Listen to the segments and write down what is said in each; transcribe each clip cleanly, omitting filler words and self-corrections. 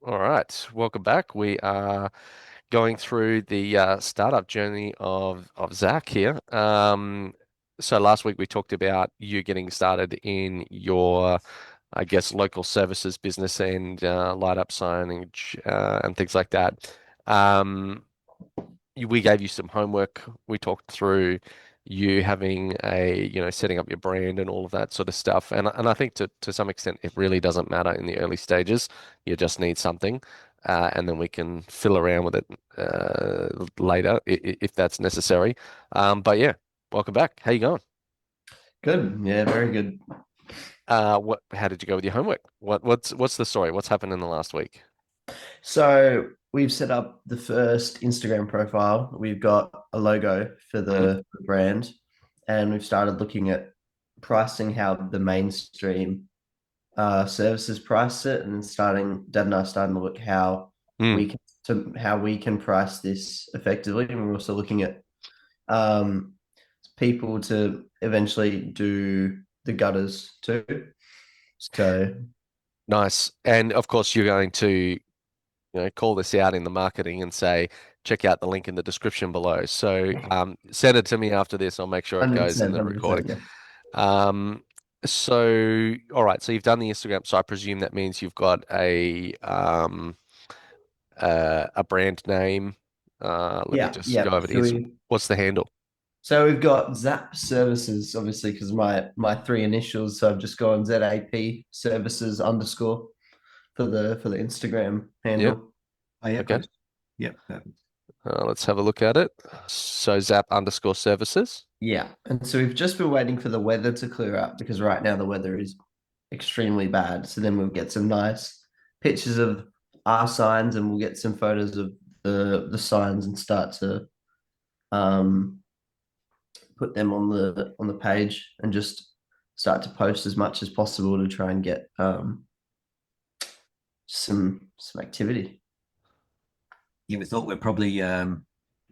All right, welcome back. We are going through the startup journey of Zach here. So last week we talked about you getting started in your, I guess, local services business and light up signage and things like that. Um, we gave you some homework. We talked through you having setting up your brand and all of that sort of stuff. And I think to some extent it really doesn't matter in the early stages. You just need something, and then we can fill around with it later if that's necessary. But yeah, welcome back. How you going? Good. Yeah, very good. How did you go with your homework? What's the story? What's happened in the last week? So we've set up the first Instagram profile. We've got a logo for Hmm. the brand, and we've started looking at pricing how the mainstream services price it, and Dad and I are starting to look Hmm. how we can price this effectively. And we're also looking at um, people to eventually do the gutters too. So Nice. And of course, you're going to call this out in the marketing and say, check out the link in the description below. So send it to me after this. I'll make sure it goes in 100%, the recording. 100%, yeah. Um, so, all right. So you've done the Instagram. So I presume that means you've got a brand name. Let me Yeah, just go yeah. over to Instagram. What's the handle? We've got Zap Services, obviously, because my three initials. So I've just gone ZAP Services underscore for the Instagram Yeah. handle. Oh, yeah, Okay. perfect. Yep, perfect. Let's have a look at it. So Zap underscore services. Yeah, and so we've just been waiting for the weather to clear up because right now the weather is extremely bad. So then we'll get some nice pictures of our signs, and we'll get some photos of the signs and start to um put them on the page and just start to post as much as possible to try and get some activity. Yeah, we thought we're probably on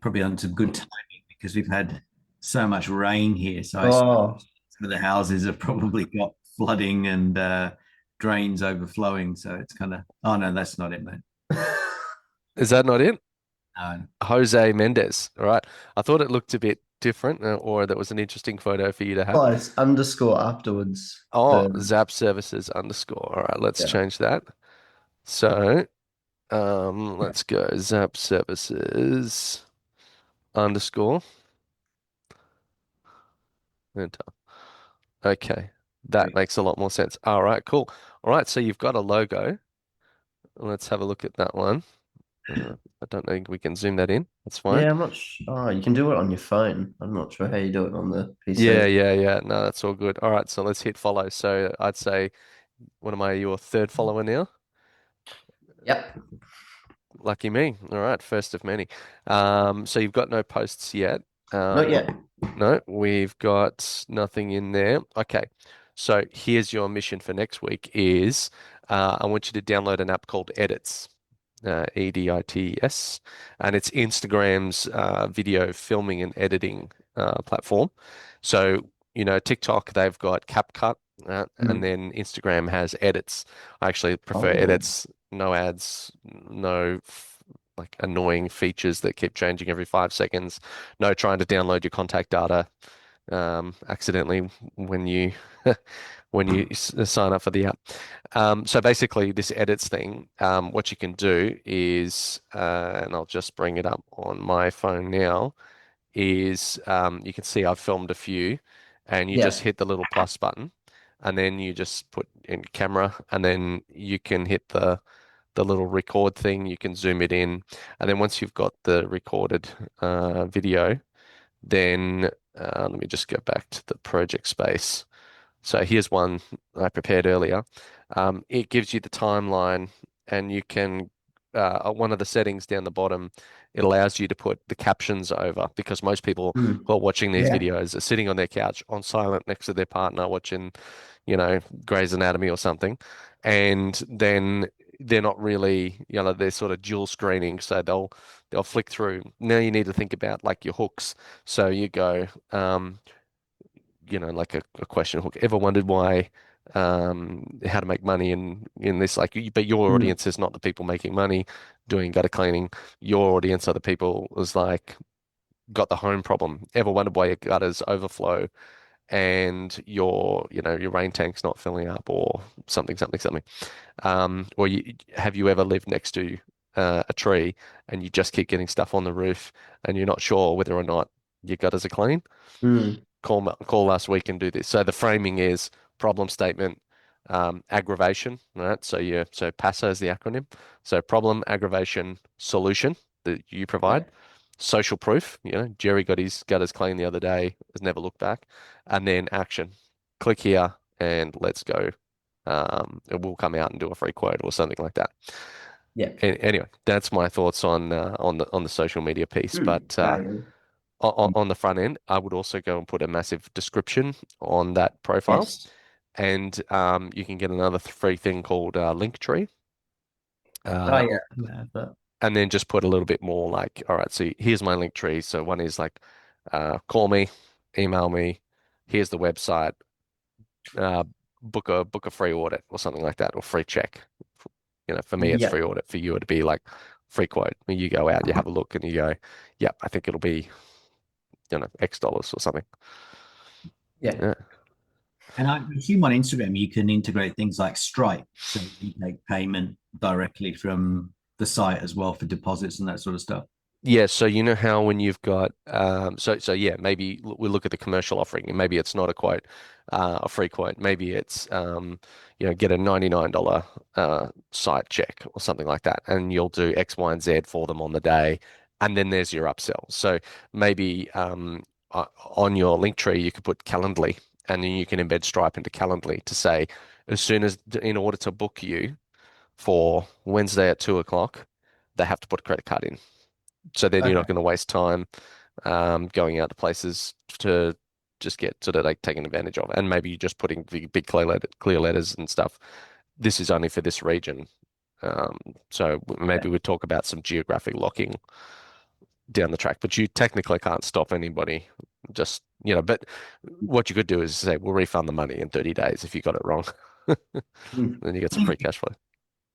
some good timing because we've had so much rain here. So I suppose Oh, some of the houses have probably got flooding and drains overflowing. So it's kind of, oh no, that's not it, mate. Is that not it? No. Jose Mendez. All right. I thought it looked a bit different, or that was an interesting photo for you to have. oh, it's underscore afterwards. Oh, The Zap Services underscore. All right, let's Yeah. change that. So, let's go Zap Services underscore. Enter. Okay, that Great. makes a lot more sense. All right, cool. All right, so you've got a logo. Let's have a look at that one. I don't think we can zoom that in. That's fine. Yeah, I'm not sure. Oh, you can do it on your phone. I'm not sure how you do it on the Yeah, PC. yeah, yeah. No, that's all good. All right, so let's hit follow. So I'd say, what am I, your third follower now? Yep. Lucky me. All right, first of many. So you've got no posts yet. Not Um, yet. no, we've got nothing in there. Okay, so here's your mission for next week is I want you to download an app called Edits, Edits, and it's Instagram's video filming and editing platform. So, TikTok, they've got CapCut, and Mm. then Instagram has Edits. I actually prefer Oh, Edits, no ads, no like annoying features that keep changing every 5 seconds. No trying to download your contact data accidentally when you sign up for the app. So basically, this edits thing, what you can do is, and I'll just bring it up on my phone now, is you can see I've filmed a few, and you just yeah. hit the little plus button, and then you just put in camera, and then you can hit the little record thing. You can zoom it in, and then once you've got the recorded video, then let me just go back to the project space. So here's one I prepared earlier. It gives you the timeline, and you can, one of the settings down the bottom, it allows you to put the captions over because most people Mm. who are watching these Yeah. videos are sitting on their couch on silent next to their partner watching, Grey's Anatomy or something. And then they're not really, they're sort of dual screening. So they'll flick through. Now you need to think about like your hooks. So you go, like a question hook. Ever wondered why how to make money in this, like, but your Mm. audience is not the people making money doing gutter cleaning. Your audience are the people who's like got the home problem, ever wondered why your gutters overflow and your rain tank's not filling up, or something. Or have you ever lived next to a tree and you just keep getting stuff on the roof and you're not sure whether or not your gutters are clean? Mm. Call us, we can do this. So the framing is problem statement, aggravation, right? So PASO is the acronym. So problem, aggravation, solution that you provide. Yeah. Social proof, Jerry got his gutters clean the other day, has never looked back. And then action. Click here and let's go. It will come out and do a free quote or something like that. Yeah. Anyway, that's my thoughts on the social media piece. Mm. But I agree. on the front end, I would also go and put a massive description on that profile, Yes. and you can get another free thing called Linktree, Oh uh, yeah. I have that. and then just put a little bit more like, all right, so here's my Linktree. So one is like, call me, email me, here's the website, uh, book a free audit or something like that, or free check. For me, it's Yeah. free audit. For you, it'd be like free quote. When you go out, you have a look, and you go, yeah, I think it'll be X dollars or something. Yeah. Yeah. And I assume on Instagram you can integrate things like Stripe, so you make payment directly from the site as well for deposits and that sort of stuff. Yeah, so you know how when you've got so yeah, maybe we look at the commercial offering, and maybe it's not a quote, a free quote. Maybe it's get a $99 site check or something like that, and you'll do X, Y, and Z for them on the day, and then there's your upsell. So maybe on your link tree you could put Calendly, and then you can embed Stripe into Calendly to say, as soon as in order to book you for Wednesday at 2 o'clock, they have to put a credit card in. So then you're not Okay. going to waste time going out to places to just get sort of like taken advantage of. And maybe you're just putting big clear letters and stuff. This is only for this region. Um, so maybe Yeah. we'd talk about some geographic locking down the track, but you technically can't stop anybody. But what you could do is say, we'll refund the money in 30 days if you got it wrong. Mm. Then you get some free cash flow.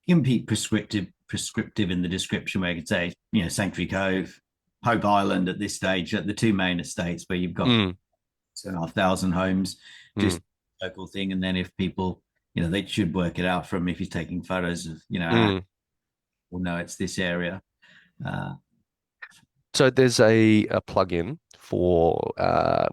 You can be prescriptive in the description where you could say, Sanctuary Cove, Hope Island at this stage, at the two main estates where you've got Mm, 2,500 homes, mm, just local thing. And then if people, they should work it out from if he's taking photos of, mm. we'll know it's this area. Uh, So there's a plugin for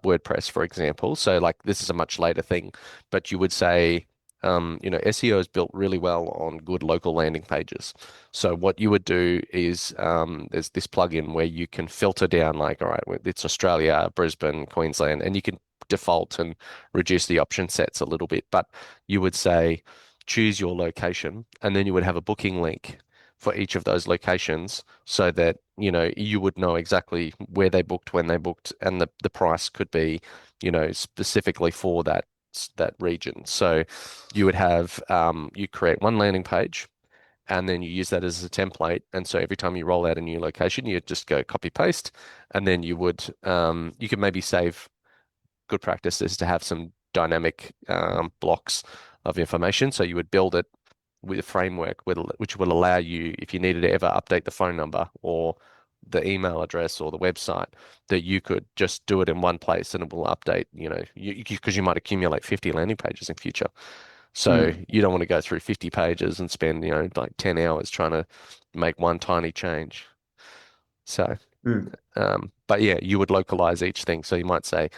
WordPress, for example. So like this is a much later thing, but you would say, SEO is built really well on good local landing pages. So what you would do is there's this plugin where you can filter down like, all right, it's Australia, Brisbane, Queensland, and you can default and reduce the option sets a little bit. But you would say, choose your location, and then you would have a booking link for each of those locations so that you would know exactly where they booked, when they booked, and the price could be specifically for that region. So you would have you create one landing page, and then you use that as a template, and so every time you roll out a new location you just go copy paste, and then you could maybe save. Good practice is to have some dynamic blocks of information, so you would build it with a framework which will allow you, if you needed to ever update the phone number or the email address or the website, that you could just do it in one place and it will update, because you might accumulate 50 landing pages in future. So Mm. you don't want to go through 50 pages and spend, like 10 hours trying to make one tiny change. So Mm. but yeah, you would localize each thing. So you might say,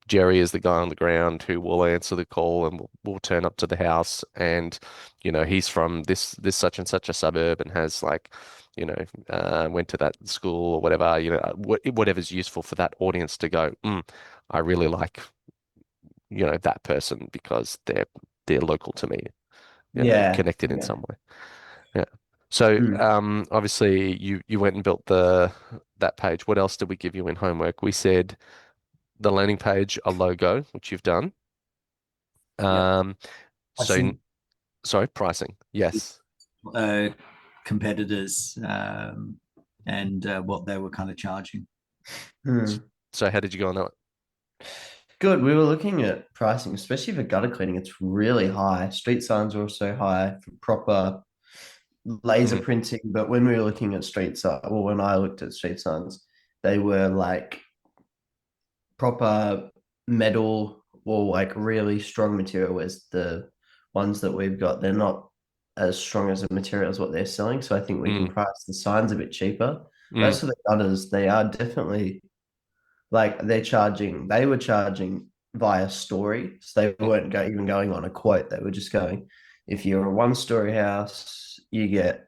Jerry is the guy on the ground who will answer the call and will turn up to the house. And, he's from this such and such a suburb and has like, went to that school or whatever, whatever's useful for that audience to go, I really like, that person because they're local to me, Yeah. connected in Yeah. some way. Yeah. So Mm. obviously you went and built that page. What else did we give you in homework? We said the landing page, a logo, which you've done. yeah. Um, I so think sorry, pricing. Yes. uh, competitors and what they were kind of charging. Mm. So how did you go on that one? Good. We were looking at pricing, especially for gutter cleaning. It's really high. Street signs are also high for proper laser Mm, printing. But when we were looking at street signs, well, when I looked at street signs, they were like proper metal or like really strong material, whereas the ones that we've got, they're not as strong as the material as what they're selling. So I think we can mm, price the signs a bit cheaper. But mm, as for the gutters, they are definitely like they were charging via story. So they weren't even going on a quote. They were just going, if you're a one-story house, you get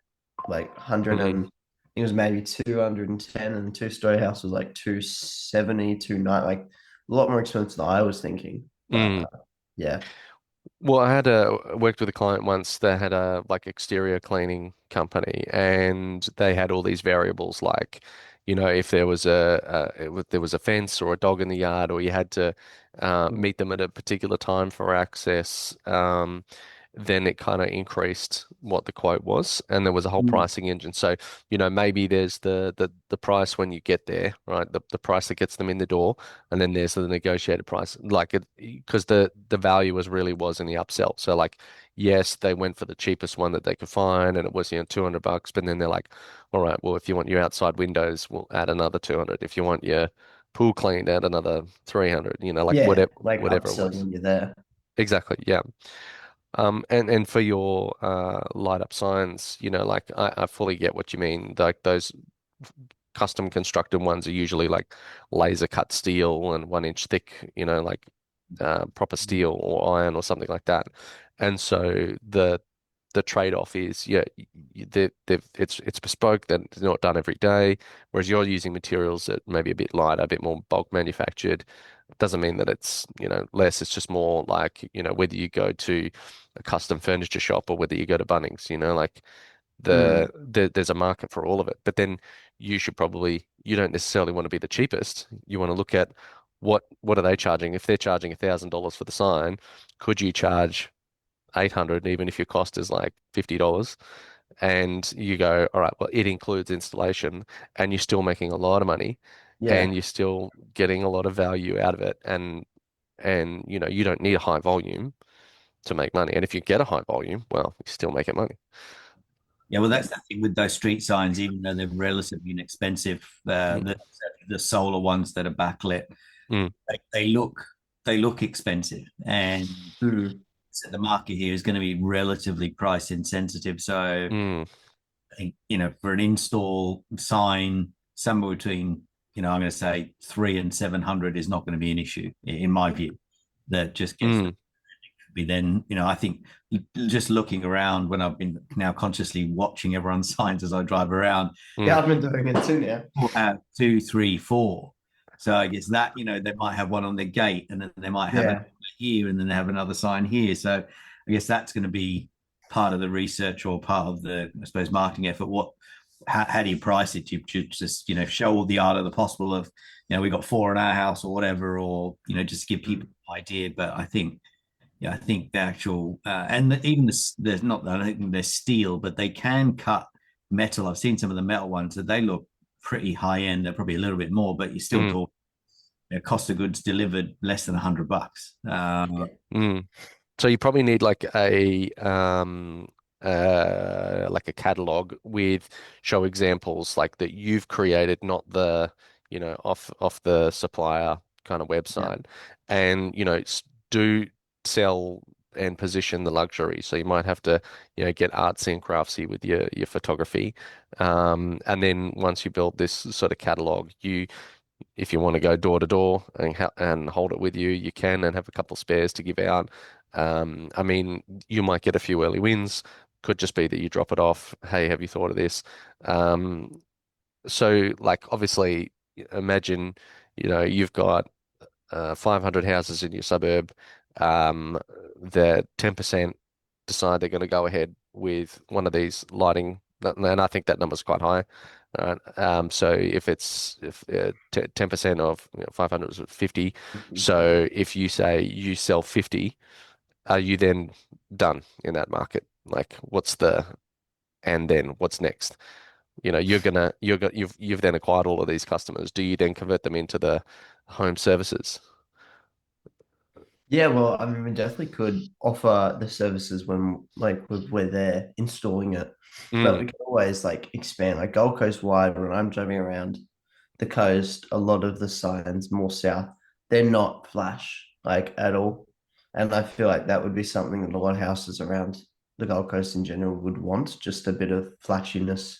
like 100 mm, and it was maybe 210, and the two-story house was like 270, 290, like a lot more expensive than I was thinking. But mm. yeah. Well, I had worked with a client once that had a like exterior cleaning company, and they had all these variables like, if there was there was a fence or a dog in the yard, or you had to meet them at a particular time for access. Then it kind of increased what the quote was, and there was a whole Mm. pricing engine. So, maybe there's the price when you get there, right? The price that gets them in the door, and then there's the negotiated price, like it, because the value was in the upsell. So like, yes, they went for the cheapest one that they could find, and it was $200, but then they're like, all right, well, if you want your outside windows, we'll add another 200. If you want your pool cleaned, add another 300. Like Yeah, like whatever it upselling was. when you're there. Exactly, yeah. And for your light up signs, like I fully get what you mean. Like those custom constructed ones are usually like laser cut steel and 1 inch thick, like proper steel or iron or something like that. And so the trade-off is, yeah, it's bespoke, that it's not done every day, whereas you're using materials that maybe a bit lighter, a bit more bulk manufactured. Doesn't mean that it's, less. It's just more like, whether you go to a custom furniture shop or whether you go to Bunnings, like Mm. there's a market for all of it. But then you don't necessarily want to be the cheapest. You want to look at what are they charging? If they're charging $1,000 for the sign, could you charge 800 even if your cost is like $50? And you go, all right, well, it includes installation, and you're still making a lot of money, and Yeah. you're still getting a lot of value out of it. And you don't need a high volume to make money. And if you get a high volume, well, you still make it money. Yeah, well, that's the thing with those street signs, even though they're relatively inexpensive, Mm, the solar ones that are backlit, mm, they, they look they look expensive, and Mm. so the market here is going to be relatively price insensitive. So mm, I think, for an install sign, somewhere between, I'm going to say 300 and 700 is not going to be an issue in my view. That just gets mm, be then, I think just looking around when I've been now consciously watching everyone's signs as I drive around, Yeah, mm, I've been doing it too now. we'll have two, three, four. So I guess that, they might have one on their gate, and then they might have Yeah. another here, and then they have another sign here. So I guess that's going to be part of the research, or part of the, I suppose, marketing effort. How do you price it? You just, show all the art of the possible of, we got four in our house or whatever, or, just give people an idea. But I think, yeah, I think the actual even there's not, I don't think they're steel, but they can cut metal. I've seen some of the metal ones that they look pretty high end. They're probably a little bit more, but you still mm, talk, cost of goods delivered less than $100. mm. So you probably need like a catalog with show examples like that you've created, not the, off the supplier kind of Yeah. website. And, do sell and position the luxury. So you might have to, get artsy and craftsy with your photography. And then once you build this sort of catalog, if you want to go door to door and hold it with you, you can, and have a couple spares to give out. I mean, you might get a few early wins. Could just be that you drop it off. Hey, have you thought of this? So like obviously, imagine, you've got 500 houses in your suburb. Um, the 10% decide they're going to go ahead with one of these lighting, and I think that number's quite high. So if 10% of 500 is 50, so if you say you sell 50, are you then done in that market? Like, and then what's next? You've then acquired all of these customers. Do you then convert them into the home services? Yeah, well, I mean, we definitely could offer the services when we're there installing it, but Mm. we can always like expand. Like Gold Coast wide, when I'm driving around the coast, a lot of the signs more south, they're not flash like at all, and I feel like that would be something that a lot of houses around the Gold Coast in general would want, just a bit of flashiness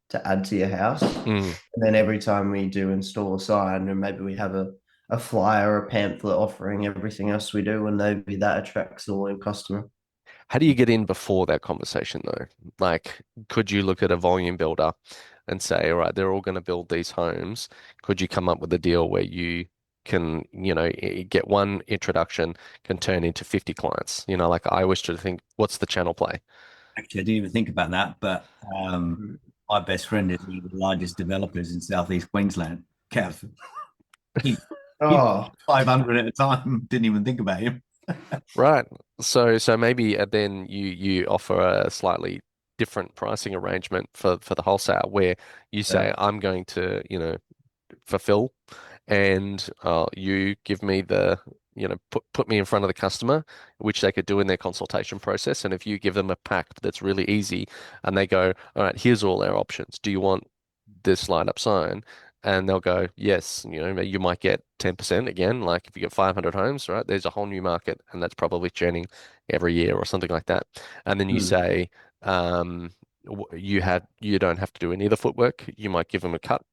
to add to your house. Mm. And then every time we do install a sign, and maybe we have a flyer or a pamphlet offering everything else we do, and maybe that attracts the loyal customer. How do you get in before that conversation though? Like, could you look at a volume builder and say, all right, they're all going to build these homes. Could you come up with a deal where you can, get one introduction can turn into 50 clients? Like I always try to think, what's the channel play? Actually, I didn't even think about that, but Mm. my best friend is one of the largest developers in Southeast Queensland. Cav, he, he Oh, 500 at a time. Didn't even think about him. Right. So maybe then you offer a slightly different pricing arrangement for the wholesale where you say, yeah. I'm going to, fulfill and you give me put me in front of the customer, which they could do in their consultation process. And if you give them a pack that's really easy and they go, all right, here's all our options. Do you want this light up sign? And they'll go, yes, you might get 10% again. Like if you get 500 homes, right, there's a whole new market and that's probably churning every year or something like that. And then you Mm. say, you don't have to do any of the footwork. You might give them a cut,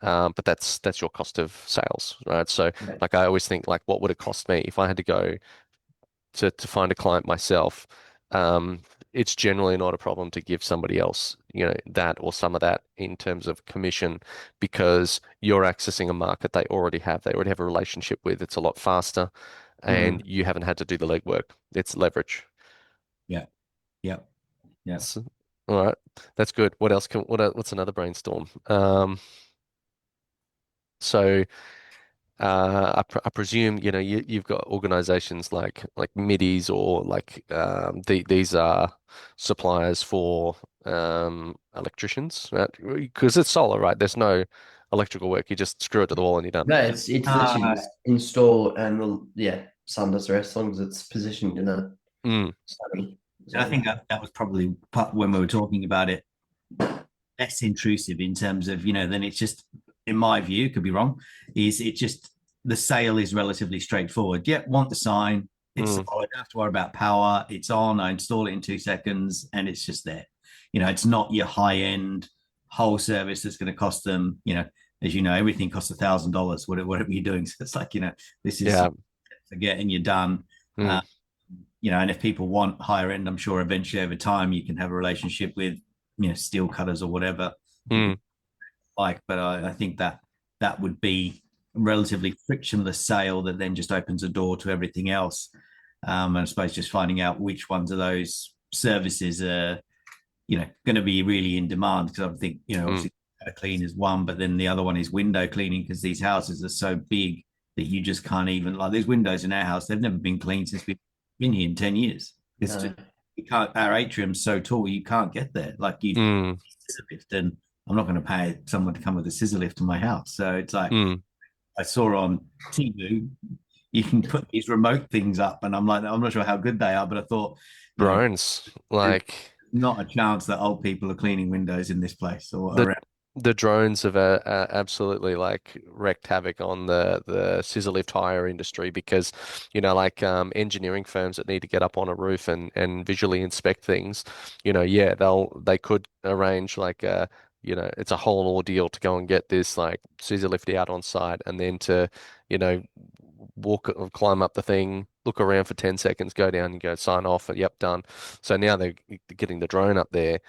but that's your cost of sales, right? So Yeah. like I always think like what would it cost me if I had to go to find a client myself? Um, it's generally not a problem to give somebody else, that or some of that in terms of commission because you're accessing a market they already have. They already have a relationship with. It's a lot faster, and Mm. you haven't had to do the legwork. It's leverage. Yeah, yeah, yeah. So, all right, that's good. What else what's another brainstorm? So. I presume, you've got organizations like MIDIs or like these are suppliers for electricians, right? Because it's solar, right? There's no electrical work. You just screw it to the wall and you're done. No, it's literally Uh, just install and yeah, sun does the rest as long as it's positioned in a Mm, sunny and I think zone. that was probably part when we were talking about it, less intrusive in terms of, then it's just, in my view, could be wrong, is it just the sale is relatively straightforward. Yeah, want the sign, it's mm, solid, I don't have to worry about power, it's on, I install it in 2 seconds, and it's just there. It's not your high-end whole service that's going to cost them, as you know, everything costs $1,000, whatever you're doing. So it's like, this is yeah. forget and you're done. Mm, And if people want higher end, I'm sure eventually over time you can have a relationship with, steel cutters or whatever mm, people like. But I think that that would be a relatively frictionless sale that then just opens a door to everything else. And I suppose just finding out which ones of those services are, going to be really in demand. Because I think, mm, obviously clean is one, but then the other one is window cleaning because these houses are so big that you just can't even, like, there's windows in our house, they've never been cleaned since we've been here in 10 years. It's just, No. you can't, our atrium's so tall, you can't get there. Like you mm, scissor lift, and I'm not going to pay someone to come with a scissor lift to my house. So it's like, mm. I saw on TV, you can put these remote things up, and I'm like, I'm not sure how good they are, but I thought, you know, Drones, there's like. not a chance that old people are cleaning windows in this place or The around. the drones have absolutely like wreaked havoc on the scissor lift hire industry because like engineering firms that need to get up on a roof and visually inspect things, yeah, they could arrange like it's a whole ordeal to go and get this like scissor lift out on site and then to you know walk climb up the thing, look around for 10 seconds, go down and go sign off and yep, done. So now they're getting the drone up there.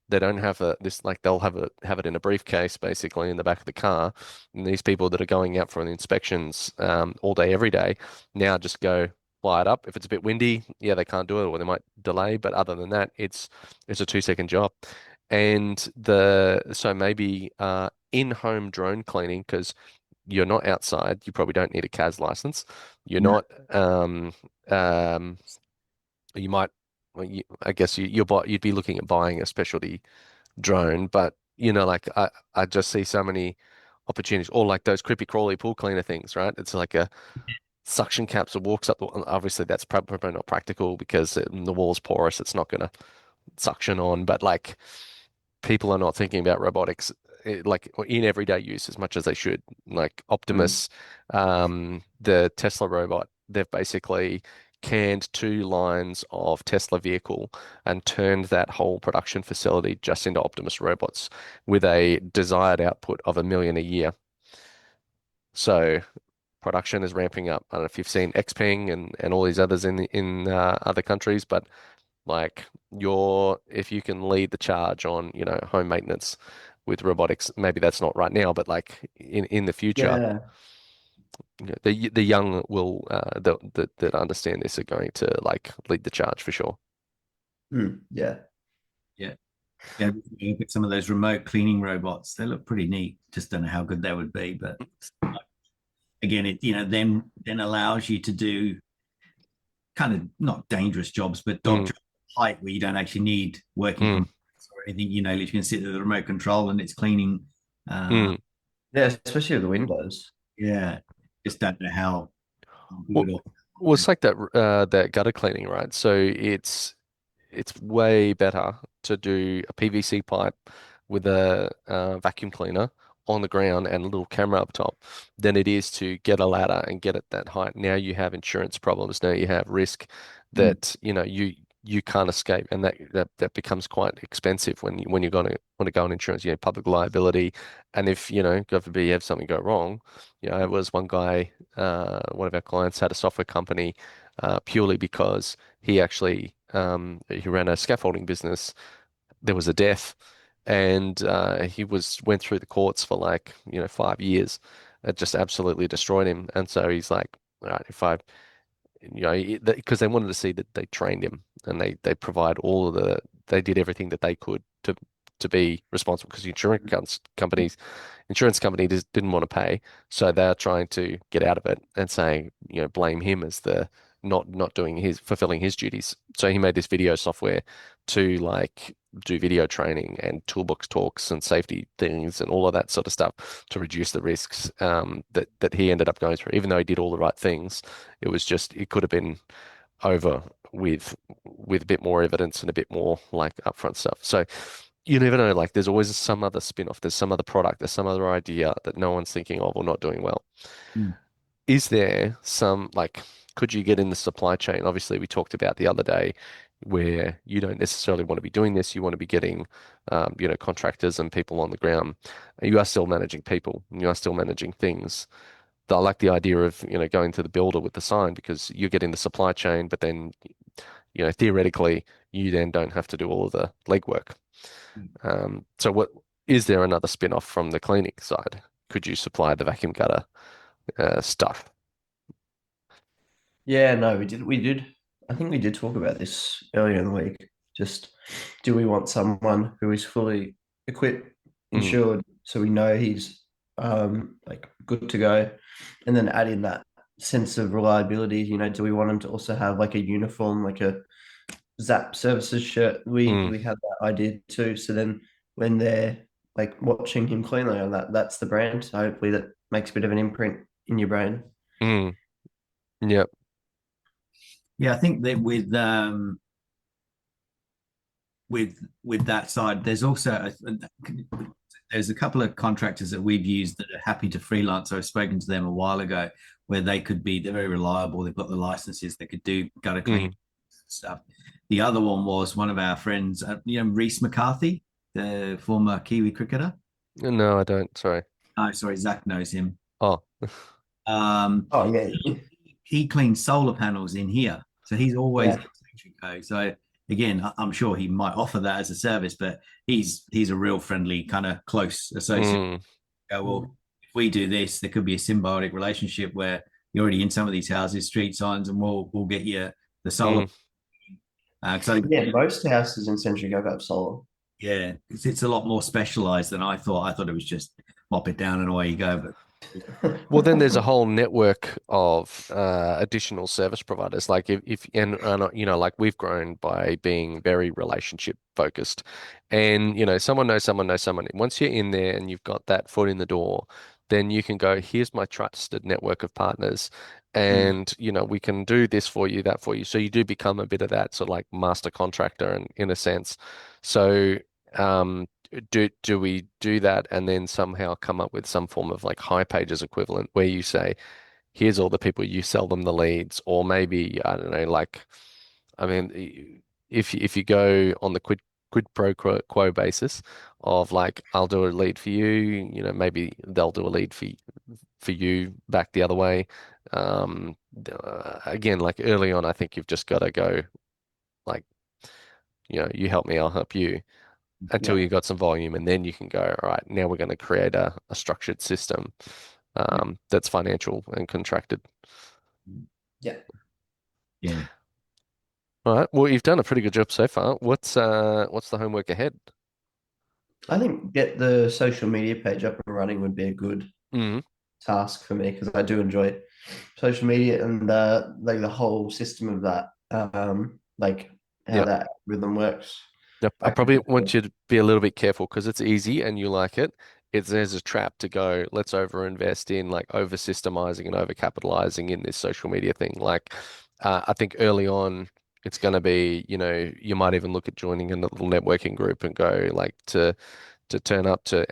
They don't have this like they'll have it in a briefcase basically in the back of the car. And these people that are going out for the inspections all day every day now just go fly it up. If it's a bit windy, yeah, they can't do it or they might delay. But other than that, it's a 2 second job. And the so maybe in-home drone cleaning because you're not outside, you probably don't need a CAS license. You're No. not um you might well, I guess you'd be looking at buying a specialty drone, but like I just see so many opportunities, or like those creepy crawly pool cleaner things, right? It's like suction caps or walks up. Obviously, that's probably not practical because the wall's porous. It's not going to suction on. But like people are not thinking about robotics like in everyday use as much as they should. Like Mm. Optimus, the Tesla robot, they've basically canned 2 lines of Tesla vehicle and turned that whole production facility just into Optimus robots with a desired output of 1 million a year. So production is ramping up. I don't know if you've seen Xpeng and all these others in other countries, but like if you can lead the charge on, home maintenance with robotics, maybe that's not right now, but like in the future, Yeah. the young will that understand this are going to like lead the charge for sure. Yeah. Yeah. Yeah, look at some of those remote cleaning robots. They look pretty neat. Just don't know how good they would be, but again, it then allows you to do kind of not dangerous jobs, but dog Mm, height where you don't actually need working mm, from or anything. You can sit with the remote control and it's cleaning. mm. Yeah, especially with the windows. Yeah, just don't know how Well, good or well, it's like that gutter cleaning, right? So it's way better to do a PVC pipe with a vacuum cleaner on the ground and a little camera up top than it is to get a ladder and get it that height. Now you have insurance problems. Now you have risk Mm, that you can't escape, and that becomes quite expensive when you're going to want to go on insurance. Public liability, and if God forbid you have something go wrong. It was one guy, one of our clients had a software company purely because he ran a scaffolding business. There was a death, and he went through the courts for like 5 years. It just absolutely destroyed him. And so he's like, all right, if I because they wanted to see that they trained him and they provide they did everything that they could to be responsible because the insurance company just didn't want to pay, so they're trying to get out of it and saying blame him as the not doing his fulfilling his duties. So he made this video software to like do video training and toolbox talks and safety things and all of that sort of stuff to reduce the risks that he ended up going through. Even though he did all the right things, it could have been over with a bit more evidence and a bit more like upfront stuff. So you never know, like there's always some other spin-off, there's some other product, there's some other idea that no one's thinking of or not doing well. mm, Is there some like could you get in the supply chain? Obviously, we talked about the other day where you don't necessarily want to be doing this. You want to be getting, contractors and people on the ground. You are still managing people, and you are still managing things. I like the idea of, going to the builder with the sign because you're getting the supply chain, but then, theoretically, you then don't have to do all of the legwork. mm. So what is there another spin-off from the cleaning side? Could you supply the vacuum gutter stuff? Yeah, no, we did. I think we did talk about this earlier in the week. Just do we want someone who is fully equipped, Mm, insured, so we know he's like good to go, and then add in that sense of reliability. Do we want him to also have like a uniform, like a Zap services shirt? We mm, we had that idea too. So then when they're like watching him cleanly on that's the brand. So hopefully that makes a bit of an imprint in your brain. mm. Yep. Yeah, I think that with that side, there's a couple of contractors that we've used that are happy to freelance. I've spoken to them a while ago where they're very reliable. They've got the licenses. They could do gutter clean Mm. stuff. The other one was one of our friends, Reese McCarthy, the former Kiwi cricketer. No, I don't. Sorry. Oh, sorry, Zach knows him. Oh. Um, Oh yeah, he cleans solar panels in here, so he's always yeah. got electric code. So again, I'm sure he might offer that as a service, but he's a real friendly kind of close associate. Mm, Go, well, if we do this, there could be a symbiotic relationship where you're already in some of these houses, street signs, and we'll get you the solar. mm. So Yeah, most houses in Century Go have solar. yeah, it's a lot more specialized than I thought. I thought it was just mop it down and away you go. But Well, then there's a whole network of additional service providers. Like if and like we've grown by being very relationship focused, and someone knows someone knows someone. Once you're in there and you've got that foot in the door, then you can go, here's my trusted network of partners. Mm. And, we can do this for you, that for you. So you do become a bit of that sort of like master contractor in a sense. So, do we do that and then somehow come up with some form of like high pages equivalent where you say, here's all the people you sell them the leads, or maybe, I don't know, like, I mean, if you go on the quid pro quo basis of like, I'll do a lead for you, maybe they'll do a lead for you back the other way. Again, like early on, I think you've just got to go like, you help me, I'll help you until Yeah. you got some volume, and then you can go, all right, now we're going to create a structured system that's financial and contracted. Yeah. Yeah. All right. Well, you've done a pretty good job so far. What's the homework ahead? I think get the social media page up and running would be a good Mm, task for me because I do enjoy social media and like the whole system of that, like how yep. that rhythm works. Yep. I I can probably want you to be a little bit careful because it's easy and you like it. There's a trap to go, let's overinvest in like over systemizing and over capitalizing in this social media thing. Like, I think early on, it's going to be, you might even look at joining a little networking group and go like to turn up to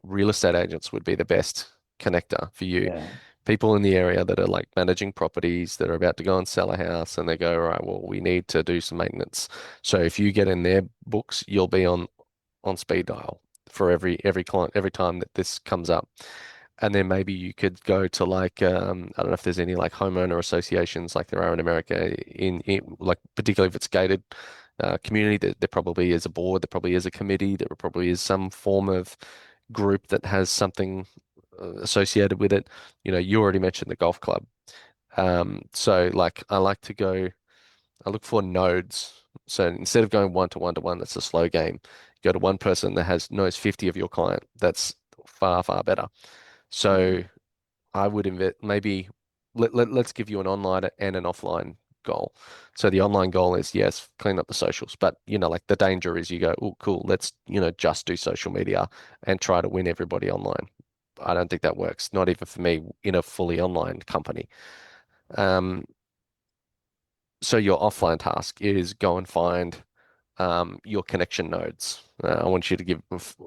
real estate agents would be the best connector for you. yeah. People in the area that are like managing properties that are about to go and sell a house and they go, all right, well, we need to do some maintenance. So if you get in their books, you'll be on speed dial for every client every time that this comes up. And then maybe you could go to like I don't know if there's any like homeowner associations like there are in America in like particularly if it's gated community, there probably is a board, there probably is a committee, there probably is some form of group that has something associated with it. You already mentioned the golf club. So like I like to go, I look for nodes. So instead of going one to one to one, that's a slow game. Go to one person that knows 50 of your client. That's far, far better. Mm. So I would invest maybe let's give you an online and an offline goal. So the online goal is yes, clean up the socials, but like the danger is you go, oh, cool, let's just do social media and try to win everybody online. I don't think that works, not even for me in a fully online company. Um, so your offline task is go and find your connection nodes. I want you to give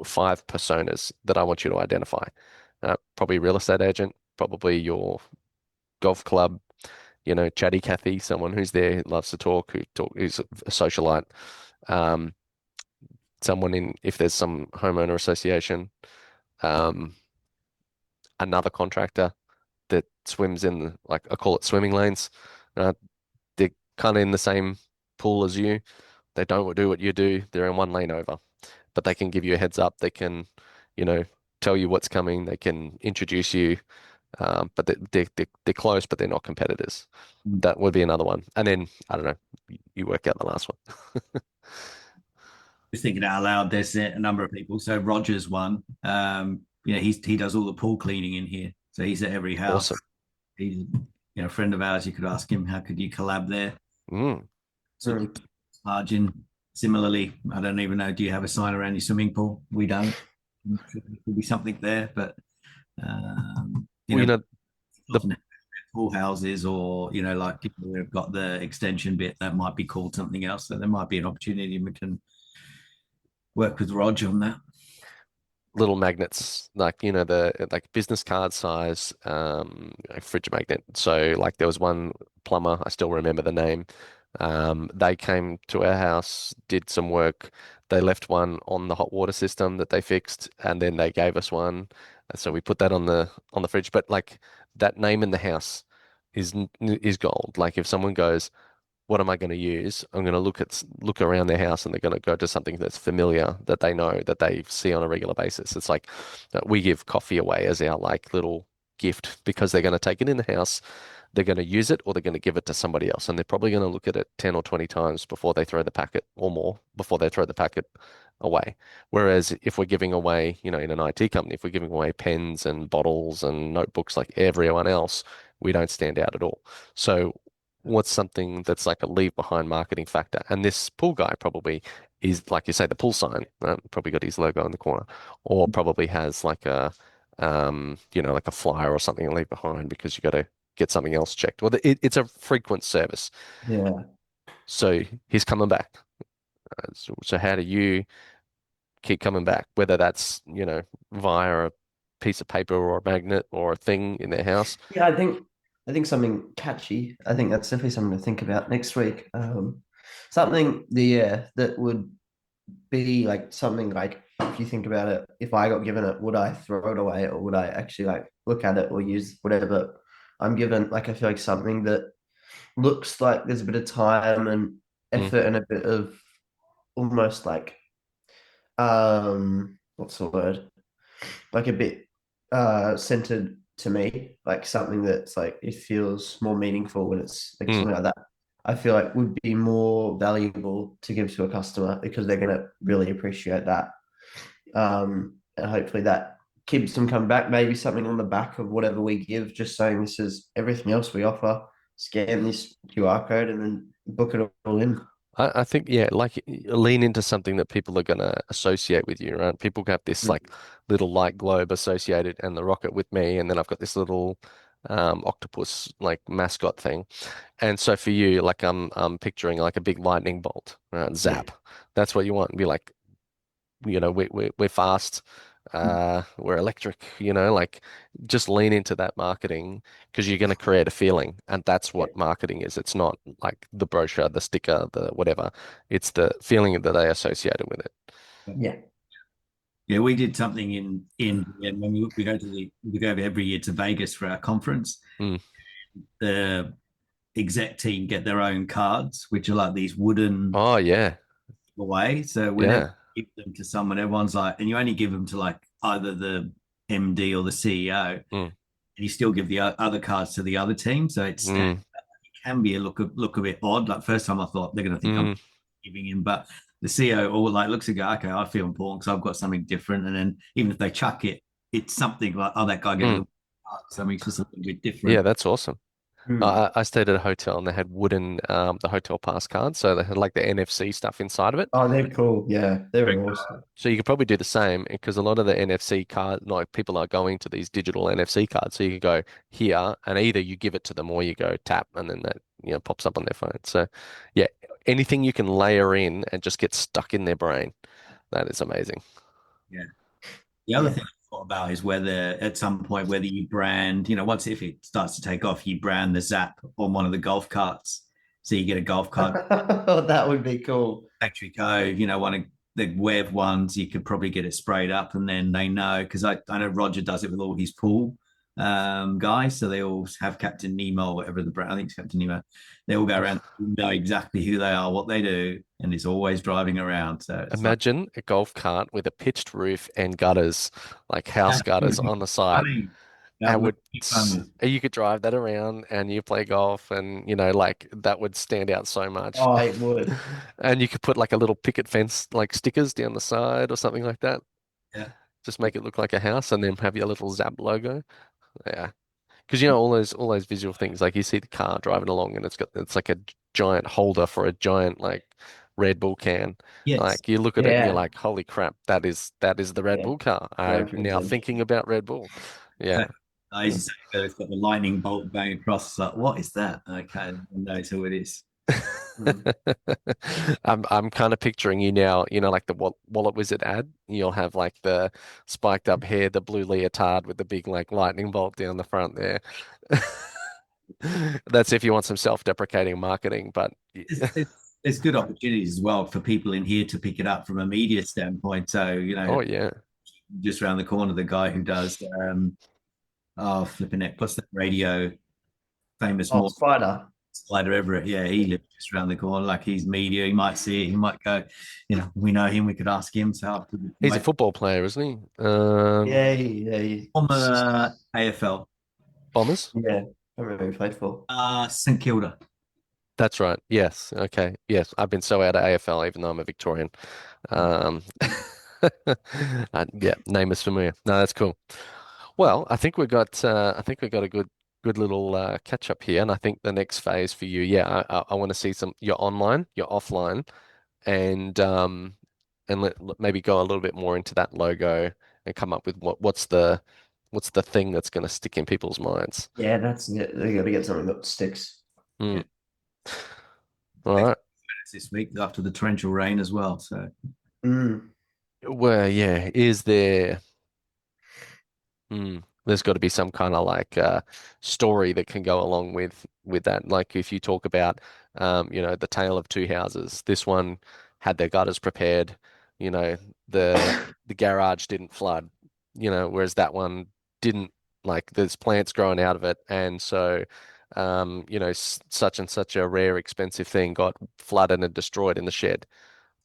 five personas that I want you to identify. Probably real estate agent, probably your golf club, chatty Cathy, someone who's there, loves to talk, who's a socialite. Um, Someone if there's some homeowner association, um, another contractor that swims in, like I call it swimming lanes. Uh, they're kind of in the same pool as you. They don't do what you do. They're in one lane over, but they can give you a heads up. They can, you know, tell you what's coming. They can introduce you. But they're close, but they're not competitors. Mm. That would be another one. And then I don't know, you work out the last one. Just thinking out loud, there's a number of people. So Roger's one. He does all the pool cleaning in here. So he's at every house. Awesome. He's a friend of ours. You could ask him, how could you collab there? Mm. So Mm. margin. Similarly, I don't even know. Do you have a sign around your swimming pool? We don't. There could be something there, but Well, the often pool houses or like people who have got the extension bit that might be called something else. So there might be an opportunity we can work with Rog on that. little magnets, like the like business card size, like fridge magnet. So like there was one plumber, I still remember the name. They came to our house, did some work. They left one on the hot water system that they fixed, and then they gave us one. And so we put that on the fridge. But like that name in the house is gold. Like if someone goes, what am I going to use? I'm going to look around their house and they're going to go to something that's familiar that they know that they see on a regular basis. It's like we give coffee away as our like little gift because they're going to take it in the house, they're going to use it or they're going to give it to somebody else. And they're probably going to look at it 10 or 20 times before they throw the packet or more before they throw the packet away. Whereas if we're giving away, in an IT company, if we're giving away pens and bottles and notebooks like everyone else, we don't stand out at all. So what's something that's like a leave behind marketing factor? And this pool guy probably is, like you say, the pool sign, probably got his logo in the corner, or probably has like like a flyer or something and leave behind because you got to get something else checked. Well, it's a frequent service. Yeah. So he's coming back. So how do you keep coming back? Whether that's, via a piece of paper or a magnet or a thing in their house. Yeah, I think something catchy. I think that's definitely something to think about next week. Something that would be like something like if you think about it, if I got given it, would I throw it away or would I actually like look at it or use whatever I'm given? Like I feel like something that looks like there's a bit of time and Mm, effort and a bit of almost like what's the word? Like a bit centered to me, like something that's like it feels more meaningful when it's like mm. something like that. I feel like would be more valuable to give to a customer because they're gonna really appreciate that. And hopefully that keeps them coming back. Maybe something on the back of whatever we give, just saying this is everything else we offer. Scan this QR code and then book it all in. I think, yeah, like lean into something that people are going to associate with you, right? People have this like little light globe associated and the rocket with me, and then I've got this little octopus like mascot thing. And so for you, like I'm picturing like a big lightning bolt, right? Yeah. Zap. That's what you want. Be like, we're fast, we're electric, like just lean into that marketing because you're going to create a feeling, and that's Yeah. what marketing is. It's not like the brochure, the sticker, the whatever. It's the feeling that they associated with it. Yeah. Yeah, we did something in when we go we go every year to Vegas for our conference. Mm. The exec team get their own cards, which are like these wooden Oh yeah, away. So whenever yeah. you give them to someone, everyone's like, and you only give them to like either the MD or the CEO, and Mm. you still give the other cards to the other team. So it Mm. can be look a bit odd. Like first time I thought they're going to think I'm Mm. giving him, but the CEO all like looks and go, okay, I feel important because I've got something different. And then even if they chuck it, it's something like, oh, that guy gave me Mm. the something it's just a little bit Yeah, different. that's awesome. Mm. I stayed at a hotel and they had wooden the hotel pass cards, so they had like the NFC stuff inside of it. Oh, they're cool. Yeah, they're awesome. So you could probably do the same because a lot of the NFC card, like people are going to these digital NFC cards. So you can go here and either you give it to them or you go tap and then that, pops up on their phone. So yeah, anything you can layer in and just get stuck in their brain. That is amazing. Yeah. The other Yeah. thing I thought about is whether at some point whether you brand, once if it starts to take off, you brand the Zap on one of the golf carts. So you get a golf cart Oh, that would be cool. factory code, one of the web ones, you could probably get it sprayed up and then they know because I know Roger does it with all his pool guys. So they all have Captain Nemo or whatever the brand, I think it's Captain Nemo. They all go around, know exactly who they are, what they do, and it's always driving around. So it's like Imagine a golf cart with a pitched roof and gutters, like house that gutters would be on the side. funny. That And would be funny. you could drive that around and you play golf and like that would stand out so much. Oh, it would. And you could put like a little picket fence like stickers down the side or something like that. Yeah. Just make it look like a house and then have your little Zap logo. Yeah. Because all those visual things, like you see the car driving along and it's like a giant holder for a giant like Red Bull can. Yes. Like you look at it and you're Yeah. like, holy crap, that is the Red Yeah. Bull car. I'm now 100%. thinking about Red Bull. Yeah. Exactly. I used to say it's got the lightning bolt going across. It's like, what is that? Okay, knows who it is. Mm. I'm kind of picturing you now, like the Wallet Wizard ad. You'll have like the spiked up hair, the blue leotard with the big like lightning bolt down the front there. That's if you want some self-deprecating marketing, but There's good opportunities as well for people in here to pick it up from a media standpoint. So, oh yeah. just around the corner, the guy who does, flipping it, what's that radio famous Oh, more Spider. Slider Everett? Yeah, he lives just around the corner. Like he's media, he might see it, he might go, we know him, we could ask him. So, He's a football player, isn't he? former AFL, Bombers? Yeah. I remember he played for. St Kilda. That's right. Yes. Okay. Yes. I've been so out of AFL, even though I'm a Victorian. Um, yeah, name is familiar. No, that's cool. Well, I think we got a good little catch up here, and I think the next phase for you, yeah, I want to see some your online, your offline, and maybe go a little bit more into that logo and come up with what's the what's the thing that's going to stick in people's minds? Yeah, that's it. They got to get something that sticks. Hmm. Yeah. All right. This week after the torrential rain as well. So Mm. Well, yeah. Is there? There's got to be some kind of like story that can go along with that. Like if you talk about, the tale of two houses. This one had their gutters prepared. You know, the garage didn't flood. Whereas that one didn't. Like there's plants growing out of it, and so, such and such a rare, expensive thing got flooded and destroyed in the shed.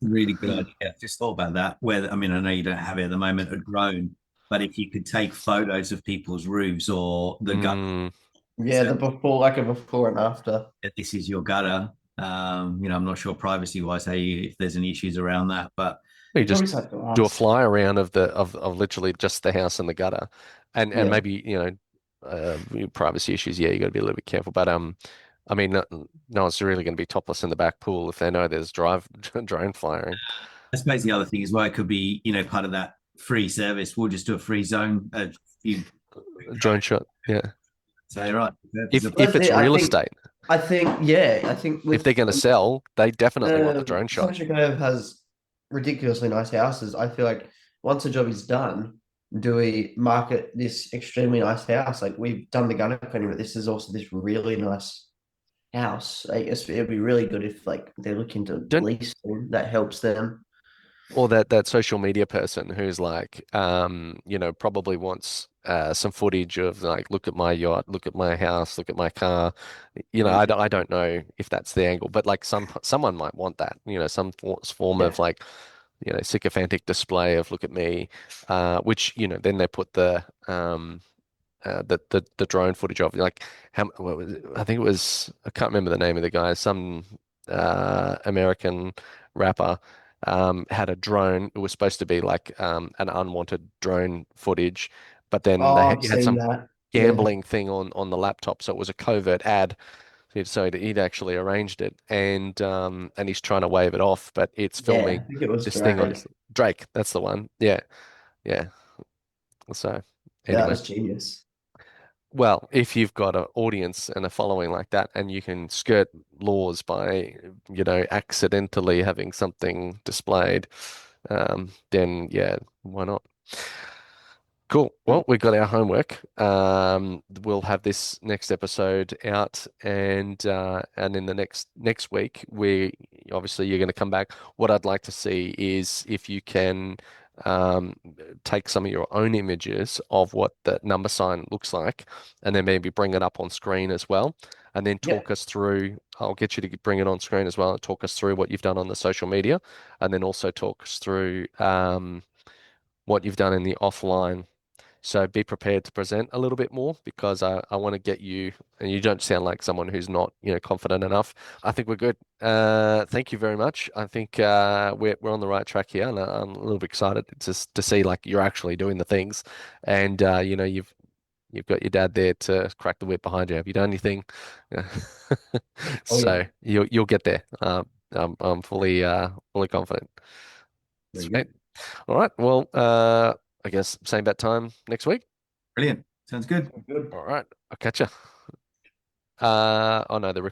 really good idea. Just thought about that. Where I mean, I know you don't have it at the moment, a drone, but if you could take photos of people's roofs or the gutter, Mm, Yeah, so the before, like a before and after. this is your gutter. I'm not sure privacy wise how if there's any issues around that, but you You probably just just have to do a ask. fly around of literally just the house and the gutter, and Yeah. maybe privacy issues. Yeah, you got to be a little bit careful. But I mean, no one's really going to be topless in the back pool if they know there's drive drone flying. I suppose the other thing is why it could be, part of that free service. We'll just do a free zone, a few Drone shot. Yeah, say right. if it's real estate, Yeah, I think if they're with going to sell, they definitely want the drone shot. Sunshine Cove has ridiculously nice houses. I feel like once the job is done, do we market this extremely nice house? Like we've done the gunner cleaning, but this is also this really nice house. I guess it'd be really good if like they're looking to Don't lease them. That helps them. Or that social media person who's like, probably wants some footage of like, look at my yacht, look at my house, look at my car. I don't know if that's the angle, but like someone might want that. Some form Yeah. of like, sycophantic display of look at me, which then they put the drone footage of like what was it? I think it was I can't remember the name of the guy. Some American rapper had a drone. It was supposed to be like an unwanted drone footage, but then Oh, I've he had seen some that. Yeah. gambling thing on the laptop, so it was a covert ad. So he'd actually arranged it, and he's trying to wave it off, but it's Yeah. filming I think it was this thing on Drake. his Drake. That's the one. Yeah, yeah. So That anyway. was genius. Well, if you've got an audience and a following like that, and you can skirt laws by, accidentally having something displayed, then yeah, why not? Cool. Well, we've got our homework. We'll have this next episode out, and in the next week, we obviously you're going to come back. What I'd like to see is if you can um, take some of your own images of what the number sign looks like, and then maybe bring it up on screen as well, and then Yep. talk us through. I'll get you to bring it on screen as well and talk us through what you've done on the social media, and then also talk us through what you've done in the offline. So be prepared to present a little bit more because I want to get you, and you don't sound like someone who's not, confident enough. I think we're good. Thank you very much. I think we're on the right track here, and I'm a little bit excited to see like you're actually doing the things, and you've got your dad there to crack the whip behind you. Have you done anything? Yeah. Oh yeah. So you'll get there. I'm fully confident. very Sweet. good. All right. Well, I guess same bat time next week. Brilliant. Sounds good. Good. All right. I'll catch you. Oh no, the